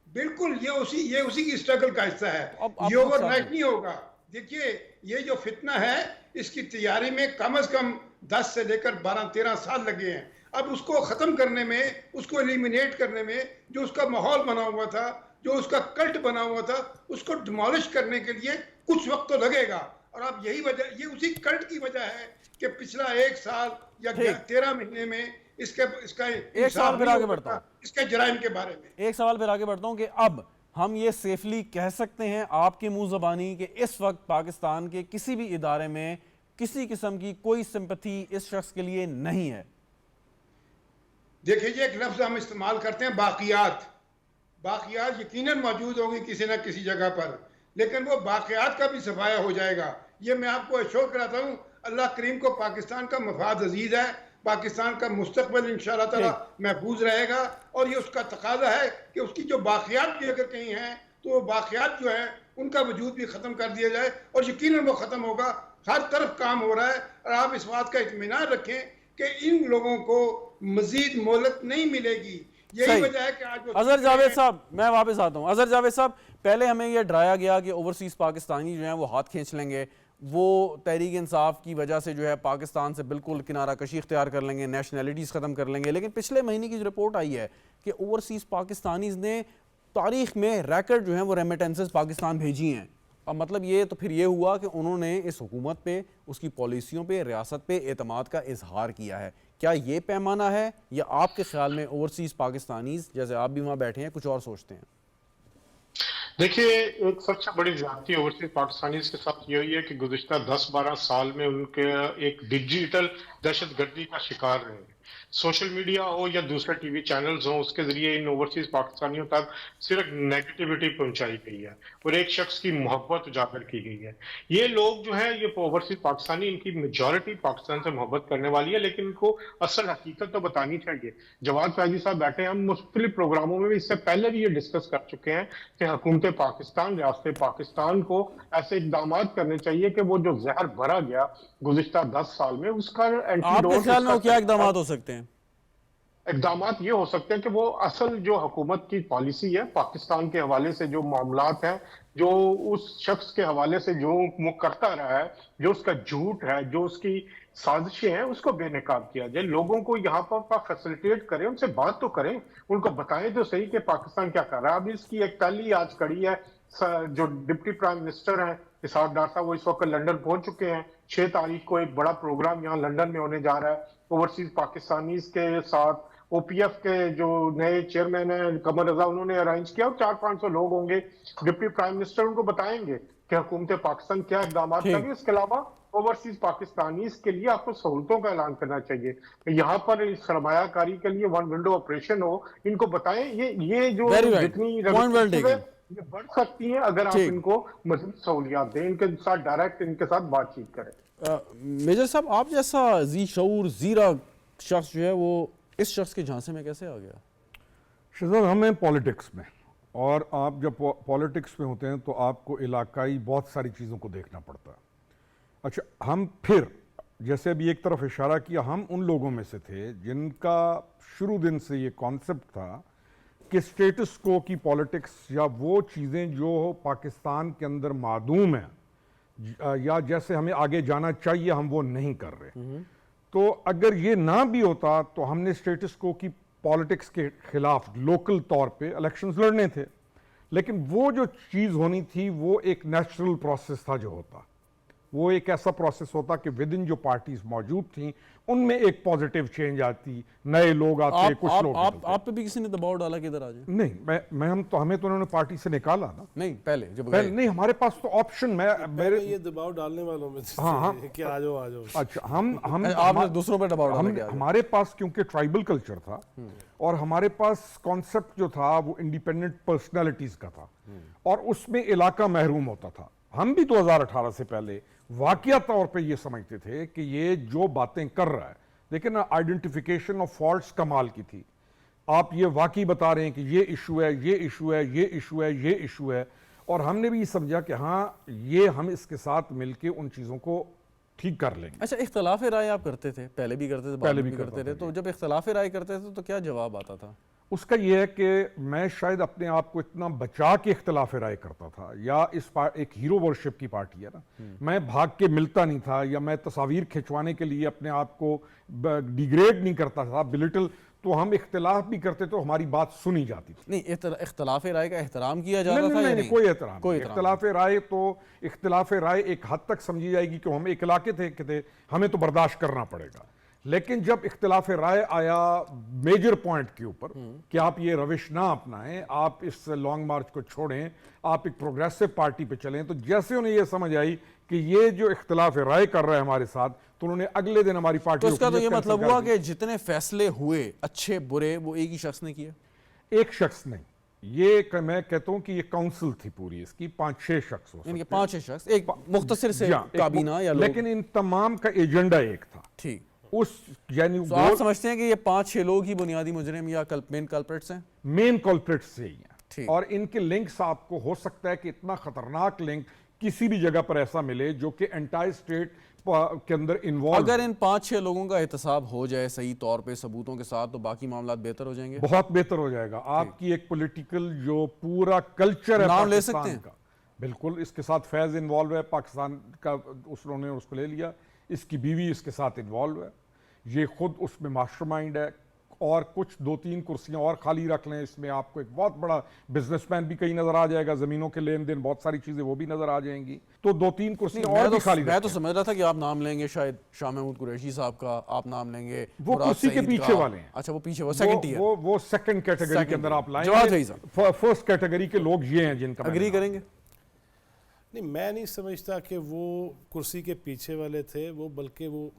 S4: بالکل، یہ اسی کی اسٹرگل کا حصہ ہے. یہ اوور نائٹ نہیں ہوگا. دیکھیے، یہ جو فتنہ ہے اس کی تیاری میں کم از کم 10 سے لے کر 12-13 سال لگے ہیں. اب اس کو ختم کرنے میں، اس کو ایلیمینیٹ کرنے میں، جو اس کا ماحول بنا ہوا تھا، جو اس کا کلٹ بنا ہوا تھا، اس کو ڈیمالش کرنے کے لیے کچھ وقت تو لگے گا. اور اب یہی وجہ، یہ اسی کلٹ کی وجہ ہے کہ پچھلا 1 سال یا 13 مہینے میں اس کا
S1: ایک سوال پھر آگے بڑھتا ہوں،
S4: اس کے جرائم کے بارے میں.
S1: ایک سوال پھر آگے بڑھتا ہوں کہ اب ہم یہ سیفلی کہہ سکتے ہیں آپ کے منہ زبانی کہ اس وقت پاکستان کے کسی بھی ادارے میں کسی قسم کی کوئی سمپتھی اس شخص کے لیے نہیں ہے؟
S4: دیکھیں جی، ایک لفظ ہم استعمال کرتے ہیں، باقیات. باقیات یقیناً موجود ہوں گی کسی نہ کسی جگہ پر، لیکن وہ باقیات کا بھی صفایا ہو جائے گا. یہ میں آپ کو ایشور کراتا ہوں، اللہ کریم کو پاکستان کا مفاد عزیز ہے، پاکستان کا مستقبل انشاءاللہ تعالی محفوظ رہے گا، اور یہ اس کا تقاضا ہے کہ اس کی جو باقیات بھی اگر کہیں ہیں تو وہ باقیات جو ہیں ان کا وجود بھی ختم کر دیا جائے، اور یقیناً وہ ختم ہوگا. ہر طرف کام ہو رہا ہے، اور آپ اس بات کا اطمینان رکھیں کہ ان لوگوں کو مزید مہلت نہیں ملے گی. یہی وجہ ہے کہ آج
S1: اظہر جاوید صاحب، میں واپس آتا ہوں. اظہر جاوید صاحب، پہلے ہمیں یہ ڈرایا گیا کہ اوورسیز پاکستانی جو ہیں وہ ہاتھ کھینچ لیں گے، وہ تحریک انصاف کی وجہ سے جو ہے پاکستان سے بالکل کنارہ کشی اختیار کر لیں گے، نیشنلٹیز ختم کر لیں گے. لیکن پچھلے مہینے کی جو رپورٹ آئی ہے کہ اوورسیز پاکستانیز نے تاریخ میں ریکارڈ جو ہیں وہ ریمیٹنسز پاکستان بھیجی ہیں. اب مطلب یہ تو پھر یہ ہوا کہ انہوں نے اس حکومت پہ، اس کی پالیسیوں پہ، ریاست پہ اعتماد کا اظہار کیا ہے. کیا یہ پیمانہ ہے، یا آپ کے خیال میں اوورسیز پاکستانیز جیسے آپ بھی وہاں بیٹھے ہیں کچھ اور سوچتے ہیں؟
S5: دیکھیے، ایک سب سے بڑی زیادتی اوورسیز پاکستانیز کے ساتھ یہی ہے کہ گزشتہ 10-12 سال میں ان کے ایک ڈیجیٹل دہشت گردی کا شکار رہے. سوشل میڈیا ہو یا دوسرے ٹی وی چینلز ہوں، اس کے ذریعے ان اوورسیز پاکستانیوں تک صرف نیگیٹیوٹی پہنچائی گئی ہے اور ایک شخص کی محبت اجاگر کی گئی ہے. یہ لوگ جو ہیں، یہ اوورسیز پاکستانی، ان کی میجورٹی پاکستان سے محبت کرنے والی ہے، لیکن ان کو اصل حقیقت تو بتانی چاہیے. جواد فیضی صاحب بیٹھے ہیں، ہم مختلف پروگراموں میں بھی اس سے پہلے بھی یہ ڈسکس کر چکے ہیں کہ حکومت پاکستان، ریاست پاکستان کو ایسے اقدامات کرنے چاہیے کہ وہ جو زہر بھرا گیا گزشتہ 10 سال میں، اس کا
S1: آپ کے خیال میں کیا اقدامات ہو سکتے ہیں؟
S5: اقدامات یہ ہو سکتے ہیں کہ وہ اصل جو حکومت کی پالیسی ہے پاکستان کے حوالے سے، جو معاملات ہیں، جو اس شخص کے حوالے سے جو وہ کرتا رہا ہے، جو اس کا جھوٹ ہے، جو اس کی سازشیں ہیں، اس کو بے نقاب کیا جائے. لوگوں کو یہاں پر فیسلیٹیٹ کریں، ان سے بات تو کریں، ان کو بتائیں تو صحیح کہ پاکستان کیا کر رہا ہے. اب اس کی ایک پہلی آج کڑی ہے، جو ڈپٹی پرائم منسٹر ہیں اسحاق ڈار صاحب، وہ اس وقت لنڈن پہنچ چکے ہیں. 6 تاریخ کو ایک بڑا پروگرام یہاں لنڈن میں ہونے جا رہا ہے اوورسیز پاکستانیز کے ساتھ. او پی ایف کے جو نئے چیئرمین ہیں قمر رضا، انہوں نے ارینج کیا، 400-500 لوگ ہوں گے. ڈپٹی پرائم منسٹر ان کو بتائیں گے کہ حکومت پاکستان کیا اقدامات کر رہی ہے. اس کے علاوہ اوورسیز پاکستانیز کے لیے آپ کو سہولتوں کا اعلان کرنا چاہیے. یہاں پر سرمایہ کاری کے لیے 1 ونڈو آپریشن ہو، ان کو بتائیں. یہ جو جتنی یہ بڑھ سکتی ہیں اگر آپ ان کو مزید سہولیات دیں، ان کے ساتھ ڈائریکٹ ان کے ساتھ بات چیت کریں.
S1: میجر صاحب، آپ جیسا ذی شعور زیرہ شخص جو ہے وہ اس شخص کے جھانسے میں کیسے آ گیا؟
S2: شہزاد، ہمیں پالیٹکس میں، اور آپ جب پالیٹکس میں ہوتے ہیں تو آپ کو علاقائی بہت ساری چیزوں کو دیکھنا پڑتا ہے. اچھا، ہم پھر جیسے ابھی ایک طرف اشارہ کیا، ہم ان لوگوں میں سے تھے جن کا شروع دن سے یہ کانسیپٹ تھا کہ سٹیٹس کو کی پالیٹکس، یا وہ چیزیں جو پاکستان کے اندر معدوم ہیں یا جیسے ہمیں آگے جانا چاہیے، ہم وہ نہیں کر رہے. تو اگر یہ نہ بھی ہوتا تو ہم نے اسٹیٹس کو کی پالیٹکس کے خلاف لوکل طور پہ الیکشنز لڑنے تھے، لیکن وہ جو چیز ہونی تھی وہ ایک نیچرل پروسیس تھا جو ہوتا، وہ ایک ایسا پروسیس ہوتا کہ ود ان جو پارٹیز موجود تھیں ان میں ایک پازیٹیو چینج آتی، نئے لوگ آتے، کچھ لوگ
S1: آپ پہ بھی کسی نے دباؤ ڈالا کہ ادھر آ جائیں؟
S2: نہیں، ہمیں تو انہوں نے پارٹی سے نکالا نا،
S1: نہیں پہلے جب
S2: نہیں ہمارے پاس تو آپشن
S3: میرے یہ دباؤ ڈالنے والوں میں سے کہ آ جاؤ
S2: اچھا
S1: آپ نے دوسروں پہ دباؤ ڈالا کیا؟
S2: ہمارے پاس کیونکہ ٹرائبل کلچر تھا اور ہمارے پاس کانسیپٹ جو تھا وہ انڈیپینڈنٹ پرسنالٹیز کا تھا اور اس میں علاقہ محروم ہوتا تھا. ہم بھی 2018 سے پہلے واقعہ طور پہ یہ سمجھتے تھے کہ یہ جو باتیں کر رہا ہے، لیکن آئیڈینٹیفیکیشن آف فالٹس کمال کی تھی. آپ یہ واقعی بتا رہے ہیں کہ یہ ایشو ہے، یہ ایشو ہے، یہ ایشو ہے، یہ ایشو ہے، اور ہم نے بھی سمجھا کہ ہاں یہ ہم اس کے ساتھ مل کے ان چیزوں کو ٹھیک کر لیں گے.
S1: اچھا، اختلاف رائے آپ کرتے تھے، پہلے بھی کرتے تھے، بعد بھی کرتے تھے، تو جب اختلاف رائے کرتے تھے تو کیا جواب آتا تھا؟
S2: اس کا یہ ہے کہ میں شاید اپنے آپ کو اتنا بچا کے اختلاف رائے کرتا تھا، یا ایک ہیرو ورشپ کی پارٹی ہے نا، میں بھاگ کے ملتا نہیں تھا، یا میں تصاویر کھنچوانے کے لیے اپنے آپ کو ڈیگریڈ نہیں کرتا تھا بلٹل، تو ہم اختلاف بھی کرتے تو ہماری بات سنی جاتی تھی.
S1: نہیں، اختلاف رائے کا احترام کیا جاتا تھا؟
S2: نہیں، کوئی احترام نہیں. اختلاف رائے ایک حد تک سمجھی جائے گی کہ ہم ایک علاقے تھے، ہمیں تو برداشت کرنا پڑے گا. لیکن جب اختلاف رائے آیا میجر پوائنٹ کے اوپر کہ آپ یہ روش نہ اپنائیں، آپ اس لانگ مارچ کو چھوڑیں، آپ ایک پروگریسو پارٹی پہ چلیں، تو جیسے انہیں یہ سمجھ آئی کہ یہ جو اختلاف رائے کر رہا ہے ہمارے ساتھ، تو انہوں نے اگلے دن ہماری پارٹی
S1: تو اس کا تو یہ مطلب ہوا کہ جتنے فیصلے ہوئے اچھے برے وہ ایک ہی شخص نے کیے؟
S2: ایک شخص نہیں، یہ میں کہتا ہوں کہ یہ کاؤنسل تھی پوری، اس کی 5-6 شخص ہو
S1: یعنی کہ 5 شخص ایک مختصر سے کابینہ یا لوگ،
S2: لیکن ان تمام کا ایجنڈا ایک تھا.
S1: ٹھیک،
S2: یعنی
S1: آپ سمجھتے ہیں کہ یہ 5-6 لوگ ہی بنیادی مجرم یا مین کلپریٹس ہیں؟
S2: مین کلپریٹس سے ہی ہیں، اور ان کے لنکس آپ کو ہو سکتا ہے کہ اتنا خطرناک لنک کسی بھی جگہ پر ایسا ملے جو کہ انٹائر اسٹیٹ کے اندر انوالو.
S1: اگر ان 5-6 لوگوں کا احتساب ہو جائے صحیح طور پہ ثبوتوں کے ساتھ، تو باقی معاملات بہتر ہو جائیں گے؟
S2: بہت بہتر ہو جائے گا. آپ کی ایک پولیٹیکل جو پورا کلچر ہے
S1: نام لے سکتے ہیں؟
S2: کا، بالکل. اس کے ساتھ فیض انوالو ہے، پاکستان کا انہوں نے اس کو لے لیا، اس کی بیوی اس کے ساتھ انوالو ہے، یہ خود اس میں ماسٹر مائنڈ ہے، اور کچھ 2-3 کرسیاں اور خالی رکھ لیں، اس میں آپ کو ایک بہت بڑا بزنس مین بھی کہیں نظر آ جائے گا، زمینوں کے لین دین، بہت ساری چیزیں وہ بھی نظر آ جائیں گی. تو 2-3 کرسیاں اور بھی خالی.
S1: میں تو سمجھ رہا تھا کہ آپ نام لیں گے شاید شاہ محمود قریشی صاحب کا، آپ نام لیں گے
S2: وہ کرسی کے پیچھے والے ہیں.
S1: اچھا، وہ پیچھے، وہ سیکنڈ ٹیئر،
S2: وہ سیکنڈ کیٹیگری کے اندر آپ لائیں
S1: جواد
S2: گے.
S1: صاحب
S2: فرسٹ کیٹیگری کے لوگ یہ ہیں جن کا
S1: اگری کریں گے؟
S3: نہیں، میں نہیں سمجھتا کہ وہ کرسی کے پیچھے والے تھے، وہ بلکہ وہ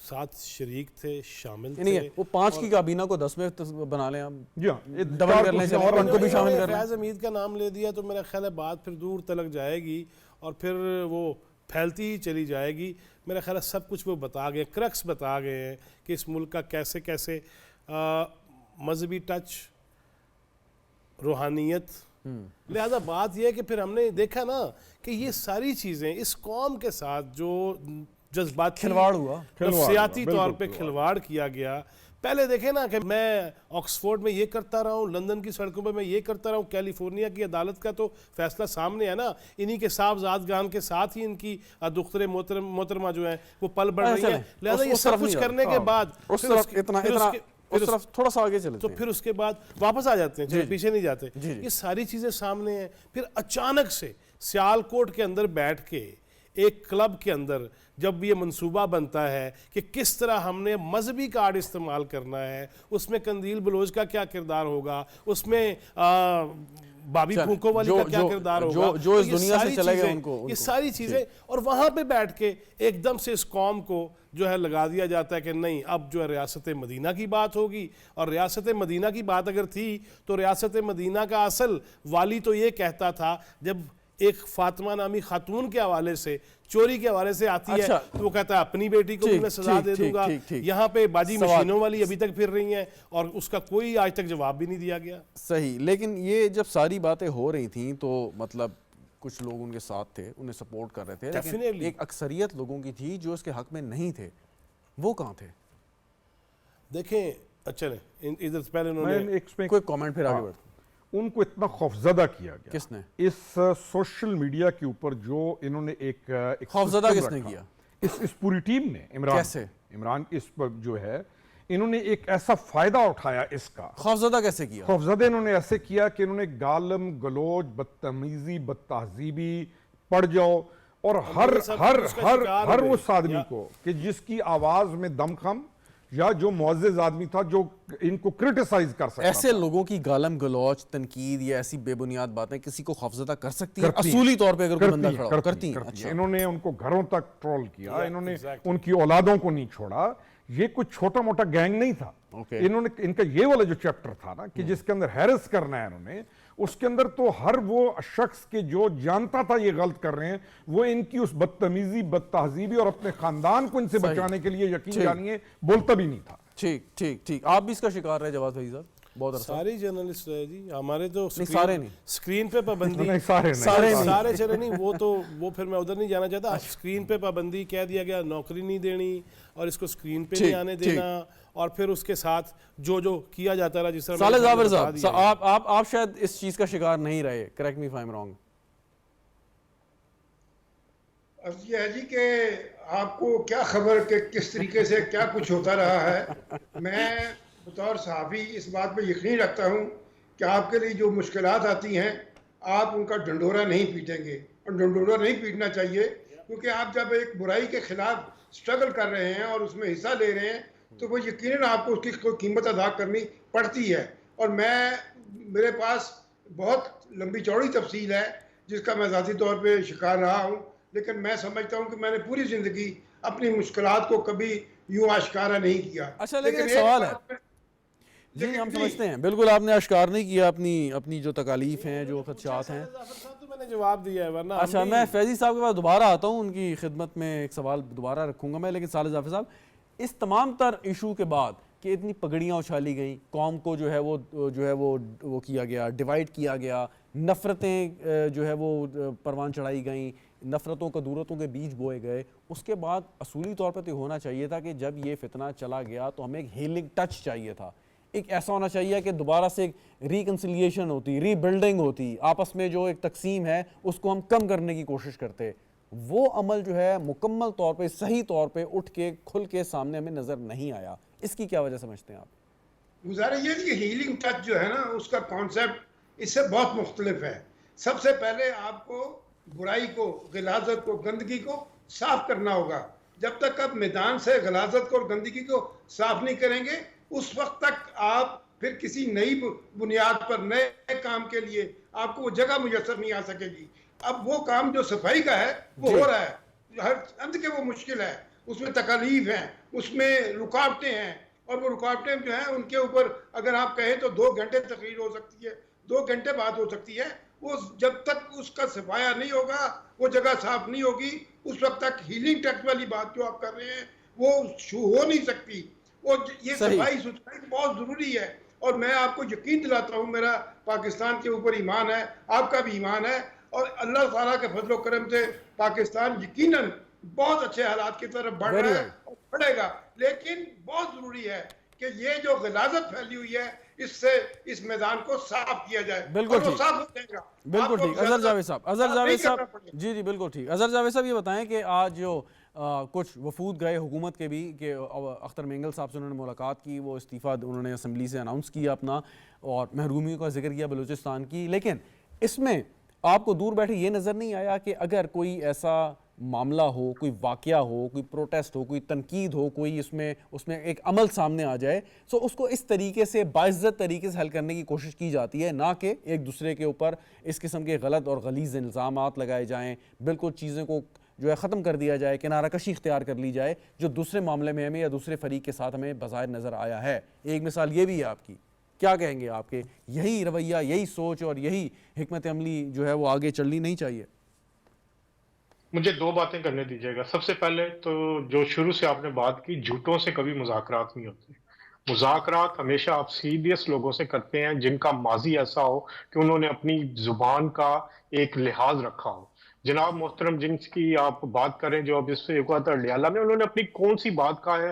S3: ساتھ شریک تھے، شامل تھے.
S1: نہیں، وہ 5 کی کابینہ کو 10 میں بنا لیں آپ،
S2: ڈبل
S1: کر لیں، اور ان کو بھی شامل کر لیں.
S3: فیض حمید کا نام لے دیا تو میرا خیال ہے بات پھر دور تلک جائے گی اور پھر وہ پھیلتی ہی چلی جائے گی. میرا خیال ہے سب کچھ وہ بتا گئے، کرکس بتا گئے ہیں کہ اس ملک کا کیسے کیسے مذہبی ٹچ، روحانیت. لہذا بات یہ ہے کہ پھر ہم نے دیکھا نا کہ یہ ساری چیزیں اس قوم کے ساتھ جو جذباتی
S1: کھلواڑ ہوا،
S3: نفسیاتی طور پہ کھلواڑ کیا گیا. پہلے دیکھیں نا کہ میں آکسفورڈ میں یہ کرتا رہا ہوں، لندن کی سڑکوں پہ میں یہ کرتا رہا ہوں، کیلیفورنیا کی عدالت کا تو فیصلہ سامنے ہے نا. انہی کے صاحبزادگان کے ساتھ ہی ان کی دختر محترمہ جو ہیں وہ پل بڑھ رہی ہیں. لہذا یہ سب کچھ کرنے کے بعد
S1: تھوڑا سا آگے چلتے
S3: تو پھر اس کے بعد واپس آ جاتے ہیں، پیچھے نہیں جاتے. یہ ساری چیزیں سامنے ہیں. پھر اچانک سے سیالکوٹ کے اندر بیٹھ کے ایک کلب کے اندر جب یہ منصوبہ بنتا ہے کہ کس طرح ہم نے مذہبی کارڈ استعمال کرنا ہے، اس میں قندیل بلوچ کا کیا کردار ہوگا، اس میں بابی پھونکو والی کا کیا کردار ہوگا،
S1: جو اس دنیا سے چلے گئے ان کو،
S3: یہ ساری چیزیں. اور وہاں پہ بیٹھ کے ایک دم سے اس قوم کو جو ہے لگا دیا جاتا ہے کہ نہیں، اب جو ہے ریاست مدینہ کی بات ہوگی. اور ریاست مدینہ کی بات اگر تھی تو ریاست مدینہ کا اصل والی تو یہ کہتا تھا، جب ایک فاطمہ نامی خاتون کے حوالے سے، چوری کے حوالے سے آتی ہے تو وہ کہتا ہے اپنی بیٹی کو بھی میں سزا دے دوں گا. یہاں پہ باجی مشینوں والی ابھی تک پھر رہی ہیں اور اس کا کوئی آج تک جواب بھی نہیں دیا گیا.
S1: صحیح. لیکن یہ جب ساری باتیں ہو رہی تھیں تو مطلب کچھ لوگ ان کے ساتھ تھے، انہیں سپورٹ کر رہے تھے، لیکن ایک اکثریت لوگوں کی تھی جو اس کے حق میں نہیں تھے. وہ کہاں تھے؟
S3: دیکھیں، اچھا ادھر سے پہلے انہوں نے
S1: کوئی کامنٹ پھر آگے بڑھتے.
S2: ان کو اتنا خوفزدہ کیا گیا
S1: کس نے؟
S2: اس سوشل میڈیا کے اوپر جو انہوں نے ایک
S1: خوفزدہ کس نے کیا؟
S2: اس پوری ٹیم نے. عمران
S1: کیسے؟
S2: عمران اس پر جو ہے انہوں نے ایک ایسا فائدہ اٹھایا اس کا.
S1: خوفزدہ کیسے کیا؟
S2: خوفزدہ انہوں نے ایسے کیا کہ انہوں نے گالم گلوچ بدتمیزی بدتہذیبی پڑ جاؤ اور ہر اس آدمی کو کہ جس کی آواز میں دم خم یا جو معزز آدمی تھا جو ان کو کرٹیسائز کر سکتا
S1: ایسے لوگوں کی گالم گلوچ تنقید یا ایسی بے بنیاد باتیں کسی کو خوفزدہ کر سکتی ہیں اصولی طور پہ اگر کوئی بندہ کھڑا ہو؟ کرتی ہیں. اچھا
S2: انہوں نے ان کو گھروں تک ٹرول کیا, انہوں نے ان کی اولادوں کو نہیں چھوڑا. یہ کچھ چھوٹا موٹا گینگ نہیں تھا. انہوں نے ان کا یہ والا جو چیپٹر تھا نا کہ جس کے اندر ہیرس کرنا ہے انہوں نے, اس کے اندر تو ہر وہ شخص کے جو جانتا تھا یہ غلط کر رہے ہیں وہ ان کی اس بدتمیزی بدتہذیبی اور اپنے خاندان کو ان سے بچانے کے لیے یقین جانیے بولتا بھی نہیں تھا.
S1: ٹھیک ٹھیک ٹھیک. آپ بھی اس کا شکار رہے جواد بھائی صاحب؟ بہت عرصہ.
S3: سارے جرنلسٹ رہے جی ہمارے تو
S1: سارے نہیں,
S3: اسکرین پہ پابندی
S2: سارے
S3: چلے نہیں, وہ پھر میں ادھر نہیں جانا چاہتا. اسکرین پہ پابندی کہہ دیا گیا, نوکری نہیں دینی اور اس کو اسکرین پہ نہیں آنے دینا, اور پھر اس کے ساتھ جو کیا جاتا رہا جس طرح
S1: صالح ظافر صاحب آپ شاید اس چیز کا شکار نہیں رہے, correct me if I am wrong.
S4: یہ ہے جی کہ آپ کو کیا خبر کہ کس طریقے سے کیا کچھ ہوتا رہا ہے. میں بطور صحافی اس بات پہ یقین رکھتا ہوں کہ آپ کے لیے جو مشکلات آتی ہیں آپ ان کا ڈنڈورا نہیں پیٹیں گے, اور ڈنڈورا نہیں پیٹنا چاہیے, کیونکہ آپ جب ایک برائی کے خلاف سٹرگل کر رہے ہیں اور اس میں حصہ لے رہے ہیں تو وہ یقیناً آپ کو اس کی کوئی قیمت ادا کرنی پڑتی ہے. اور میرے پاس بہت لمبی چوڑی تفصیل ہے جس کا میں ذاتی طور پہ شکار رہا ہوں, لیکن میں سمجھتا ہوں کہ میں نے پوری زندگی اپنی مشکلات کو کبھی یوں آشکارا نہیں کیا.
S1: اچھا لیکن ایک سوال ہے, جی ہم سمجھتے ہیں بالکل آپ نے اشکار نہیں کیا اپنی جو تکالیف ہیں جو خدشات ہیں.
S3: میں نے جواب دیا ہے ورنہ.
S1: اچھا میں فیضی صاحب کے پاس دوبارہ آتا ہوں, ان کی خدمت میں ایک سوال دوبارہ رکھوں گا میں. لیکن صالح ظافر صاحب, اس تمام تر ایشو کے بعد کہ اتنی پگڑیاں اچھالی گئیں, قوم کو جو ہے وہ کیا گیا, ڈیوائیڈ کیا گیا, نفرتیں جو ہے وہ پروان چڑھائی گئیں, نفرتوں قدورتوں کے بیج بوئے گئے, اس کے بعد اصولی طور پہ تو ہونا چاہیے تھا کہ جب یہ فتنہ چلا گیا تو ہمیں ایک ہیلنگ ٹچ چاہیے تھا. ایک ایسا ہونا چاہیے کہ دوبارہ سے ایک ریکنسیلیشن ہوتی, ری بلڈنگ ہوتی, آپس میں جو ایک تقسیم ہے اس کو ہم کم کرنے کی کوشش کرتے. وہ عمل جو ہے مکمل طور پہ صحیح طور پہ اٹھ کے کھل کے سامنے ہمیں نظر نہیں آیا. اس کی کیا وجہ سمجھتے ہیں آپ؟
S4: گزارا یہ کہ ہیلنگ ٹچ جو ہے نا اس کا کانسیپٹ اس سے بہت مختلف ہے. سب سے پہلے آپ کو برائی کو, غلاظت کو, گندگی کو صاف کرنا ہوگا. جب تک آپ میدان سے غلاظت کو اور گندگی کو صاف نہیں کریں گے اس وقت تک آپ پھر کسی نئی بنیاد پر نئے کام کے لیے آپ کو وہ جگہ میسر نہیں آ سکے گی. اب وہ کام جو صفائی کا ہے وہ ہو رہا ہے, ہر اندھ کے وہ مشکل ہے, اس میں تکالیف ہیں, اس میں رکاوٹیں ہیں, اور وہ رکاوٹیں جو ہیں ان کے اوپر اگر آپ کہیں تو 2 گھنٹے تقریر ہو سکتی ہے, 2 گھنٹے بعد ہو سکتی ہے. وہ جب تک اس کا صفایا نہیں ہوگا, وہ جگہ صاف نہیں ہوگی, اس وقت تک ہیلنگ ٹچ والی بات جو آپ کر رہے ہیں وہ ہو نہیں سکتی. وہ یہ صفائی ستھرائی بہت ضروری ہے. اور میں آپ کو یقین دلاتا ہوں, میرا پاکستان کے اوپر ایمان ہے, آپ کا بھی ایمان ہے, اور اللہ تعالیٰ کے فضل و کرم سے پاکستان یقیناً بہت اچھے حالات کی طرف بڑھ رہا ہے اور بڑھے گا. لیکن بہت ضروری ہے کہ یہ جو غلاظت پھیلی ہوئی ہے اس سے اس میدان کو صاف کیا جائے.
S1: بالکل ٹھیک,
S4: صاف ہو جائے گا.
S1: بالکل ٹھیک. اظہر جاوید صاحب جی بالکل ٹھیک. اظہر جاوید صاحب یہ بتائیں کہ آج جو کچھ وفود گئے حکومت کے بھی, کہ اختر مینگل صاحب سے انہوں نے ملاقات کی, وہ استعفیٰ انہوں نے اسمبلی سے اناؤنس کیا اپنا, اور محرومی کا ذکر کیا بلوچستان کی. لیکن اس میں آپ کو دور بیٹھے یہ نظر نہیں آیا کہ اگر کوئی ایسا معاملہ ہو, کوئی واقعہ ہو, کوئی پروٹیسٹ ہو, کوئی تنقید ہو, کوئی اس میں ایک عمل سامنے آ جائے, تو اس کو اس طریقے سے باعزت طریقے سے حل کرنے کی کوشش کی جاتی ہے, نہ کہ ایک دوسرے کے اوپر اس قسم کے غلط اور غلیظ الزامات لگائے جائیں, بالکل چیزیں کو جو ہے ختم کر دیا جائے, کنارہ کشی اختیار کر لی جائے, جو دوسرے معاملے میں ہمیں یا دوسرے فریق کے ساتھ ہمیں بظاہر نظر آیا ہے. ایک مثال یہ بھی ہے آپ کی, کیا کہیں گے آپ کے یہی رویہ, یہی سوچ اور یہی حکمت عملی جو ہے وہ آگے چلنی نہیں چاہیے؟
S5: مجھے 2 باتیں کرنے دیجیے گا. سب سے پہلے تو جو شروع سے آپ نے بات کی, جھوٹوں سے کبھی مذاکرات نہیں ہوتے. مذاکرات ہمیشہ آپ سیریس لوگوں سے کرتے ہیں جن کا ماضی ایسا ہو کہ انہوں نے اپنی زبان کا ایک لحاظ رکھا ہو. جناب محترم جن کی آپ بات کریں جو اب اس سے ہوا تھا ڈیالہ میں, انہوں نے اپنی کون سی بات کہا ہے